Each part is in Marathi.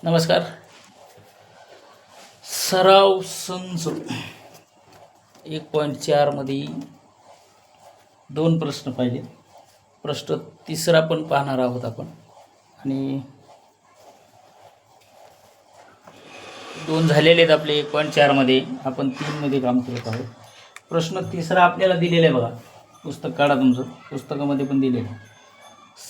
नमस्कार. सराव संच 1.4 मध्ये 2 प्रश्न पाहिले. प्रश्न तिसरा पण पाहणार आहोत आपण आणि 2 झालेले आहेत आपले 1.4 मध्ये. आपण 3 मध्ये काम करत आहोत. प्रश्न तिसरा आपल्याला दिलेला आहे बघा. पुस्तक काढा तुमचं. पुस्तकामध्ये पण दिलेलं आहे.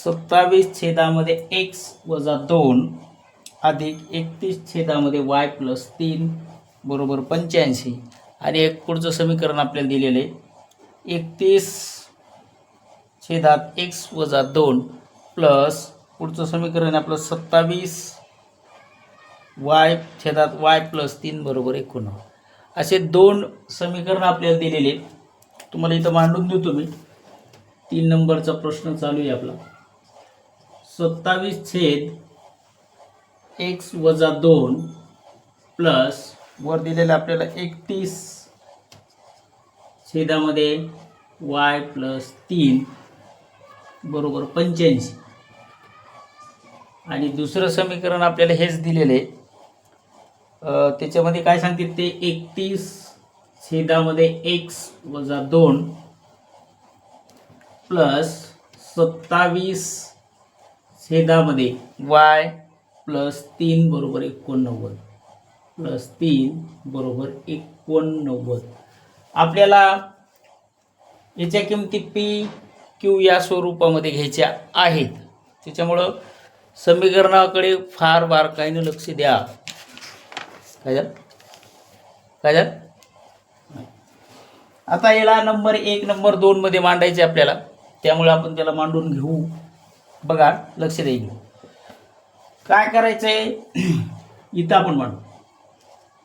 27 x वजा 2 अधिक 31 y प्लस 3 बरोबर 85. आणि एक पुढचं समीकरण आपल्याला दिलेलं आहे 31 x वजा 2 प्लस पुढचं समीकरण आपलं 27 y प्लस 3 बरोबर 49. असे 2 समीकरण आपल्याला दिलेले. तुम्हाला इथं मांडून देतो मी. 3 नंबरचा प्रश्न चालू आहे आपला. 27 x वजा 2 प्लस वर दिलेलं आपल्याला 31 y प्लस 3 बरोबर 85. आणि दुसरं समीकरण आपल्याला हेच दिलेले. त्याच्यामध्ये काय सांगतील ते 31 x वजा 2 प्लस 27 y प्लस 3 बरोबर 89 प्लस 3 बरोबर 89. आपल्याला याच्या किमती पी क्यू या स्वरूपामध्ये घ्यायच्या आहेत. त्याच्यामुळं समीकरणाकडे फार बारकाईने लक्ष द्या. काय झालं? आता याला नंबर 1 नंबर 2 मध्ये मांडायचे आपल्याला. त्यामुळे आपण त्याला मांडून घेऊ. बघा, लक्ष द्यायचं. काय करायचंय इथं आपण मांडू.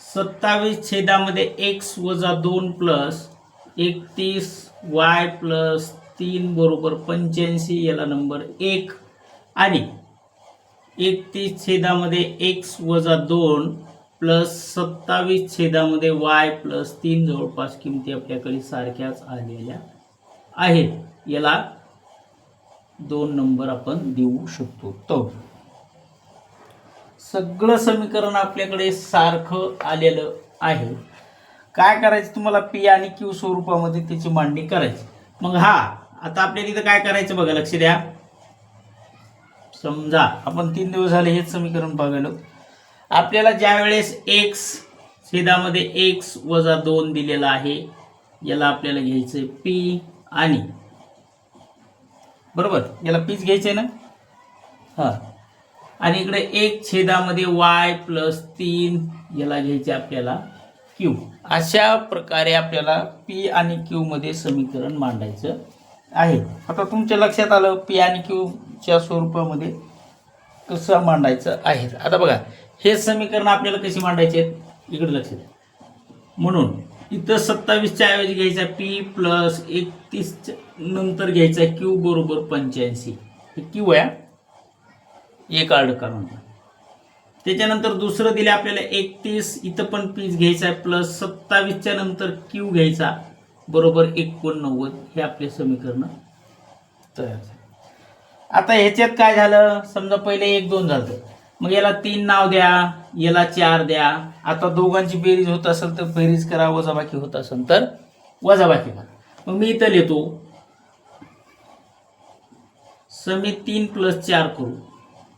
27 x वजा 2 प्लस 31 y प्लस 3 बरोबर 85 याला नंबर 1. आणि 31 x वजा 2 प्लस 27 y प्लस 3 जवळपास किमती आपल्याकडे सारख्याच आलेल्या आहेत. याला 2 नंबर आपण देऊ शकतो. तो सगळं समीकरण आपल्याकडे सारखं आलेलं आहे. काय करायचं तुम्हाला पी आणि क्यू स्वरूपामध्ये त्याची मांडणी करायची. मग आता आपल्याला इथं काय करायचं बघा, लक्ष द्या. समजा आपण 3 दिवस झाले हेच समीकरण बघायला. आपल्याला ज्या वेळेस x वजा 2 दिलेला आहे याला आपल्याला घ्यायचंय पी आणि बरोबर याला पीच घ्यायचंय ना. आणि इकडे 1 y प्लस 3 याला घ्यायचे आपल्याला क्यू. अशा प्रकारे आपल्याला पी आणि क्यू मध्ये समीकरण मांडायचं आहे. आता तुमच्या लक्षात आलं पी आणि क्यू च्या स्वरूपामध्ये कसं मांडायचं आहे. आता बघा, हे समीकरण आपल्याला कशी मांडायचे आहेत इकडे लक्ष द्या. म्हणून इथं 27 च्या ऐवजी घ्यायचा पी प्लस 31 नंतर घ्यायचा क्यू बरोबर 85. हे क्यू आहे. एक आर्ड काढून. त्याच्यानंतर दुसरं दिले आपल्याला 31 इथं पण पीस घ्यायचा आहे प्लस 27 च्या नंतर क्यू घ्यायचा बरोबर 89. हे आपले समीकरण तयार झाले. आता ह्याच्यात काय झालं, समजा पहिले 1 2 झालं, मग याला 3 नाव द्या, याला 4 द्या. आता दोघांची बेरीज होत असेल तर बेरीज करा, वजाबाकी होत असेल तर वजाबाकी करा. मग मी इथं लिहितो समी 3 प्लस 4 करू.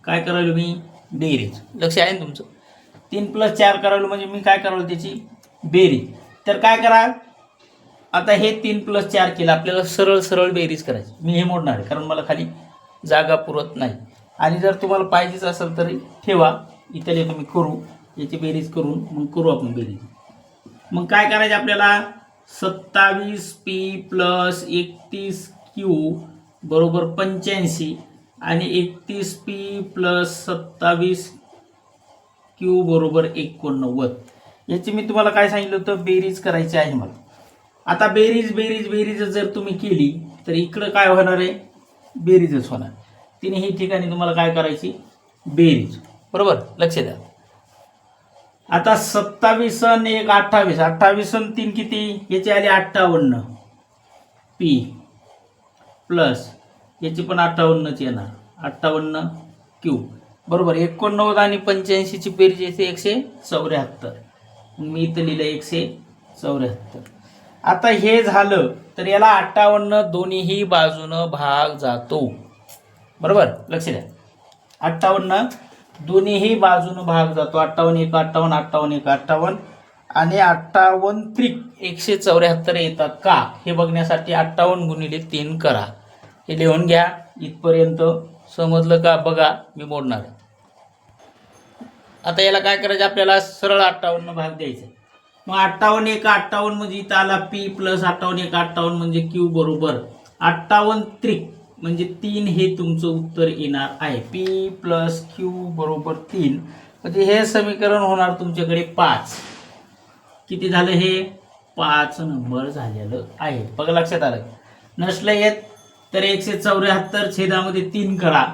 काय करायलो मी, बेरीज. लक्ष आहे ना तुमचं. 3 प्लस 4 करायलो म्हणजे मी काय करायलो त्याची बेरीज. तर काय करा, आता हे 3 प्लस 4 केलं. आपल्याला सरळ सरळ बेरीज करायची. मी हे मोडणार आहे कारण मला खाली जागा पुरत नाही. आणि जर तुम्हाला पाहिजेच असेल तरी ठेवा. इथले तुम्ही करू याची बेरीज करून मग करू आपण बेरीज. मग काय करायचं आपल्याला 27 पी प्लस 31 क्यू बरोबर 85 आणि 31 पी प्लस 27 क्यू बरोबर 89. याची मी तुम्हाला काय सांगितलं होतं, बेरीज करायची आहे मला. आता बेरीज जर तुम्ही केली तर इकडं काय होणार आहे, बेरीजच होणार. तिन्ही ठिकाणी तुम्हाला काय करायची, बेरीज. बरोबर, लक्ष द्या. आता 27 आणि 1 28, 28 आणि 3 किती, याचे आले 58 पी प्लस याची पण 58च येणार 58 क्यू. बरोबर. 89 आणि 85 ची बेरीज येते 174. मी इथं लिहिलं 174. आता हे झालं तर याला 58 दोन्हीही बाजूनं भाग जातो. बरोबर, लक्ष द्या. 58 दोन्हीही बाजूनं भाग जातो. 58 1 58, 58 1 58 आणि 58 त्रिक 174 येतात का हे बघण्यासाठी 58 गुणिले 3 करा. हे लिहून घ्या. इथपर्यंत समजलं का बघा, मी मोडणार आहे. आता याला काय करायचं, आपल्याला सरळ 58 भाग द्यायचा. मग 58 1 58 म्हणजे इथं आला पी प्लस 58 1 58 म्हणजे क्यू बरोबर 58 त्रिक म्हणजे 3 हे तुमचं उत्तर येणार आहे. पी प्लस क्यू बरोबर 3 म्हणजे हे समीकरण होणार तुमच्याकडे 5. किती झालं हे? 5 नंबर झालेलं आहे. बघा लक्षात आलं. नसलं येत तर 174 छेदामध्ये 3 करा.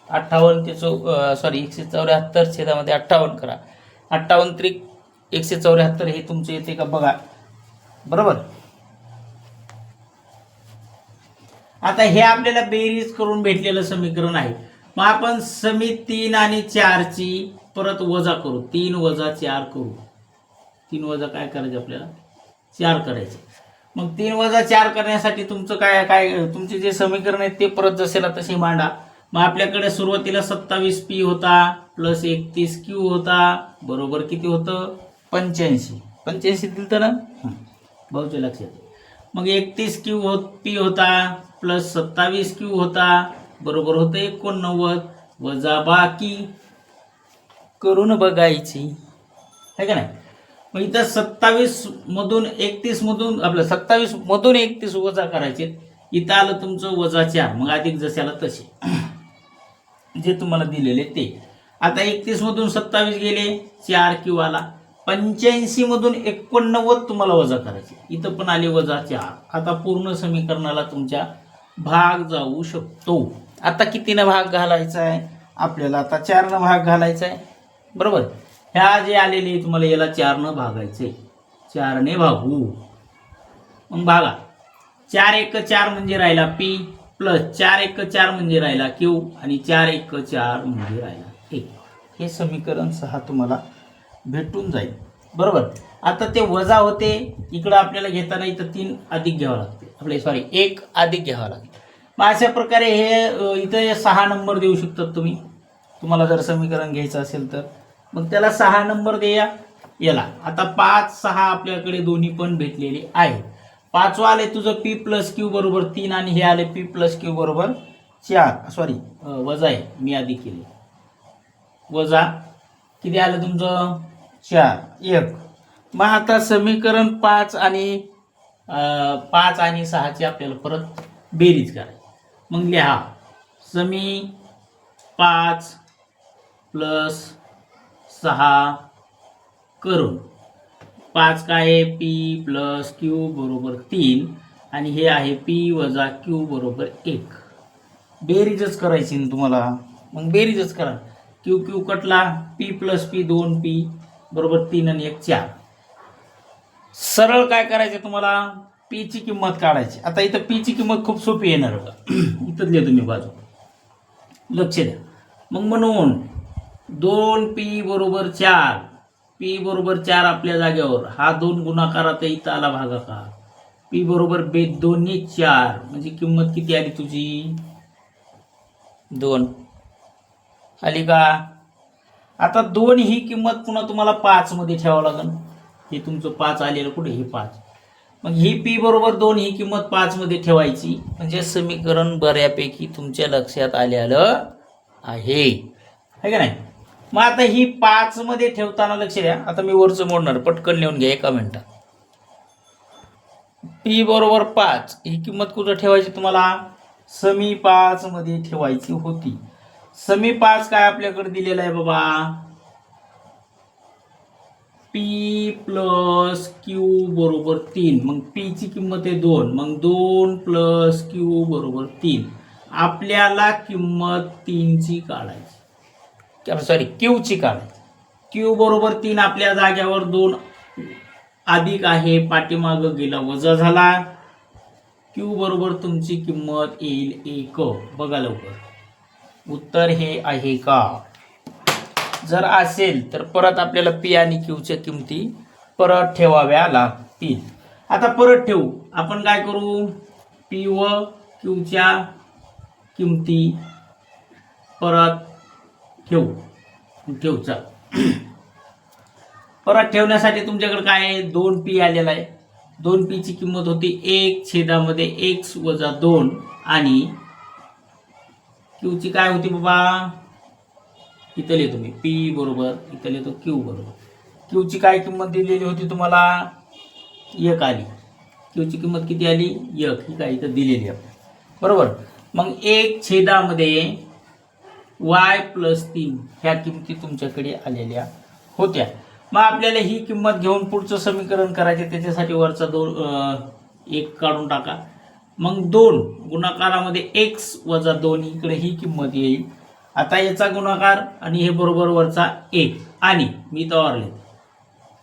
58 ते 174 छेदामध्ये 58 करा. 58 त्रिक 174 हे तुमचं येते का बघा. बरोबर. आता हे आपल्याला बेरीज करून भेटलेलं समीकरण आहे. मग आपण समी 3 आणि 4 ची परत वजा करू. 3 वजा 4 करू. 3 वजा काय करायचं आपल्याला? 4 करायचे. मग 3 वजा 4 करण्यासाठी तुमचं काय तुमचे जे समीकरण आहे ते परत जसेला तसे मांडा. मग आपल्याकडे सुरुवातीला 27 पी होता प्लस 31 क्यू होता बरोबर किती होतं? 85 दिलं ना भाऊच्या लक्षात. मग 31 क्यू पी होता प्लस 27 क्यू होता बरोबर होतं 89 वजा बाकी करून बघायची आहे का नाही. मग इथं 27 मधून 31 मधून आपलं 27 मधून 31 वजा करायचे. इथं आलं तुमचं वजा 4. मग अधिक जशाला तसे जे तुम्हाला दिलेले ते. आता 31 मधून 27 गेले 4 क्यू आला. 85 मधून 89 तुम्हाला वजा करायचे. इथं पण आले वजा 4. आता पूर्ण समीकरणाला तुमच्या भाग जाऊ शकतो. आता कितीनं भाग घालायचा आहे आपल्याला? आता 4 भाग घालायचा आहे. बरोबर. ह्या जे आलेले तुम्हाला याला 4 भागायचे. 4 भागू. मग भागा. 4 1 4 म्हणजे राहिला पी प्लस 4 1 4 म्हणजे राहिला क्यू आणि 4 1 4 म्हणजे राहिला 1. हे समीकरण 6 तुम्हाला भेटून जाईल. बरोबर. आता ते वजा होते इकडं आपल्याला घेताना इथं 3 अधिक घ्यावं लागते. आपले 1 अधिक घ्यावं लागेल. मग अशा प्रकारे हे इथं 6 नंबर देऊ शकतात तुम्ही. तुम्हाला जर समीकरण घ्यायचं असेल तर मग त्याला 6 नंबर द्या याला. आता 5 6 आपल्याकडे दोन्ही पण भेटलेले आहे. 5 आले तुझं पी प्लस क्यू बरोबर 3 आणि हे आले पी प्लस क्यू बरोबर 4. वजा आहे मी आधी केले. वजा किती आलं तुमचं? 4 1. मग आता समीकरण 5 आणि 6ची आपल्याला परत बेरीज करायची. मग लिहा समी 5 प्लस 6 करून 5 काय आहे? पी प्लस क्यू बरोबर 3 आणि हे आहे पी वजा क्यू बरोबर 1. बेरीजच करायची ना तुम्हाला. मग बेरीजच करा. क्यू क्यू कटला. पी प्लस पी 2 पी बरोबर 3 आणि 1 4. सरळ काय करायचं तुम्हाला? पी ची किंमत काढायची. आता इथं पी ची किंमत खूप सोपी येणार होता. इथंच लिहा तुम्ही बाजू. लक्ष द्या. मग म्हणून 2 पी बरोबर 4 पी बरोबर 4 आपल्या जागेवर हा 2 गुणाकारात इथं आला भागाकार. पी बरोबर 2 4 म्हणजे किंमत किती आली तुझी? 2 आली का? आता 2 ही किंमत पुन्हा तुम्हाला 5 मध्ये ठेवावं लागेल. हे तुमचं 5 आलेलं कुठे? हे 5. मग ही पी बरोबर 2 ही किंमत 5 मध्ये ठेवायची. म्हणजे समीकरण बऱ्यापैकी तुमच्या लक्षात आलेलं आहे का नाही. मग आता ही 5 मध्ये ठेवताना लक्ष द्या. आता मी वरचं मोडणार पटकन लिहून घ्या 1 मिनिटात. पी बरोबर 5 ही किंमत कुठं ठेवायची तुम्हाला? समी 5 मध्ये ठेवायची होती. समी 5 काय आपल्याकडे दिलेला आहे बाबा? पी प्लस क्यू बरोबर 3. मग पी ची किंमत आहे 2. मग 2 प्लस क्यू बरोबर 3. आपल्याला किंमत 3 ची काढायची. क्यू ची काढायची. क्यू बरोबर 3 आपल्या जाग्यावर 2 अधिक आहे पाठीमागं गेला वजा झाला. क्यू बरोबर तुमची किंमत येईल 1. बघा लवकर उत्तर हे आहे का? जर असेल तर परत आपल्याला पी आणि क्यूच्या किमती परत ठेवाव्या लागतील. आता परत ठेवू आपण काय करू, पी व क्यूच्या किमती परत ठेवचा. परत ठेवण्यासाठी तुमच्याकडे काय आहे, 2p आलेला आहे. 2p ची किंमत होती 1/(x-2) आणि क्यूची काय होती बाबा, इथं लिहितो मी p बरोबर, इथं लिहितो q बरोबर. क्यूची काय किंमत दिलेली होती तुम्हाला, 1 आली. क्यूची किंमत किती आली, 1. ही काय इथं दिलेली आहे बरोबर. मग 1/y+3 ह्या किमती तुमच्याकडे आलेल्या होत्या. मग आपल्याला ही किंमत घेऊन पुढचं समीकरण करायचे, त्याच्यासाठी वरचा 1 काढून टाका. मग 2 गुणाकारामध्ये x-2 इकडे ही किंमत येईल. आता याचा गुणाकार आणि हे बरोबर वरचा 1 आणि मी तवारले.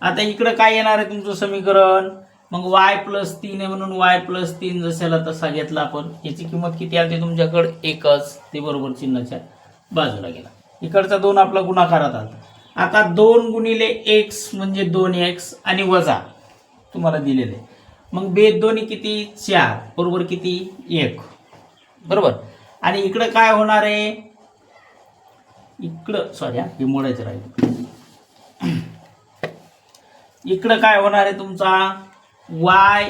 आता इकडे काय येणार आहे तुमचं समीकरण, मग y+3 आहे म्हणून y+3 जशाला तसा घेतला आपण. याची किंमत किती आली तुमच्याकडे, 1च. ते बरोबर चिन्हाच्या बाजूला गेला. इकडचा 2 आपला गुणाकारात आला. आता 2 गुणिले x म्हणजे 2x आणि वजा तुम्हाला दिलेले. मग बेद दोन्ही किती, 4 बरोबर किती, 1 बरोबर. आणि इकडं काय होणार आहे, इकडं सॉरी हे मोडायचं राहील. इकडं काय होणार आहे तुमचा, y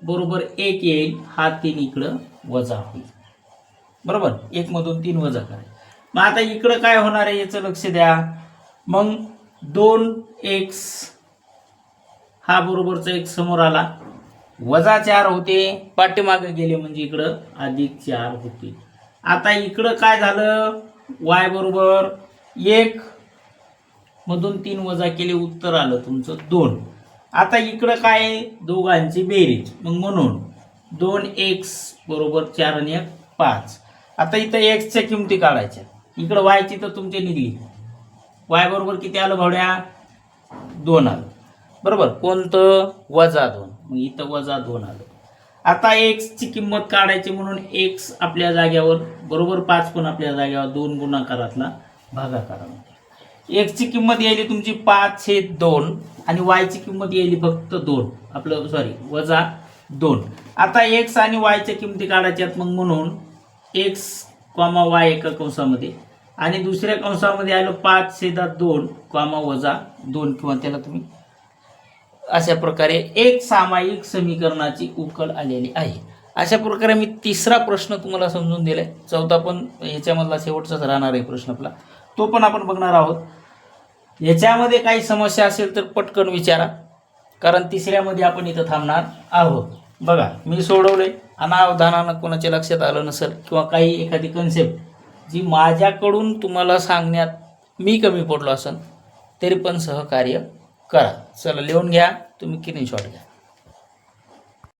बरोबर 1 येईल. हा 3 इकडं वजा होईल बरोबर. 1 मधून 3 वजा करा. मग आता इकडं काय होणार आहे याचं लक्ष द्या. मग 2x हा बरोबरचा एक समोर आला, वजा 4 होते, पाठीमागे गेले म्हणजे इकडं +4 होते. आता इकडं काय झालं, y बरोबर 1 मधून 3 वजा केले, उत्तर आलं तुमचं 2. आता इकडं काय, दोघांची बेरीज, मग म्हणून 2x बरोबर 4 आणि 1 5. आता इथं x च्या किमती काढायच्या, इकडं y ची तर तुमची निघली. y बरोबर किती आलं भावड्या, 2 आलं बरोबर. कोणतं, -2. मग इथं -2 आलं. आता x ची किंमत काढायची म्हणून x आपल्या जाग्यावर बरोबर 5 पण आपल्या जाग्यावर 2 गुणाकारातला भागाकारामध्ये. x ची किंमत यायली तुमची 5/2 आणि y ची किंमत यायली फक्त 2, आपलं सॉरी -2. आता x आणि y च्या किमती काढायच्यात, मग म्हणून x, y एका कंसामध्ये आणि दुसऱ्या कंसामध्ये आलं 5/2, -2 किंवा त्याला तुम्ही अशा प्रकारे एक सामायिक समीकरणाची उकल आलेली आहे. अशा प्रकारे मी तिसरा प्रश्न तुम्हाला समजून दिलाय. चौथा पण याच्यामधला शेवटचाच राहणार आहे प्रश्न आपला, तो पण आपण बघणार आहोत. याच्यामध्ये काही समस्या असेल तर पटकन विचारा, कारण तिसऱ्यामध्ये आपण इथं थांबणार आहोत. बघा मी सोडवले, अनावधानानं कोणाच्या लक्षात आलं नसेल किंवा काही एखादी कन्सेप्ट जी माझ्याकडून तुम्हाला सांगण्यात मी कमी पडलो असेल तरी पण सहकार्य करा. चला लिहून घ्या, तुम्ही स्क्रीनशॉट घ्या.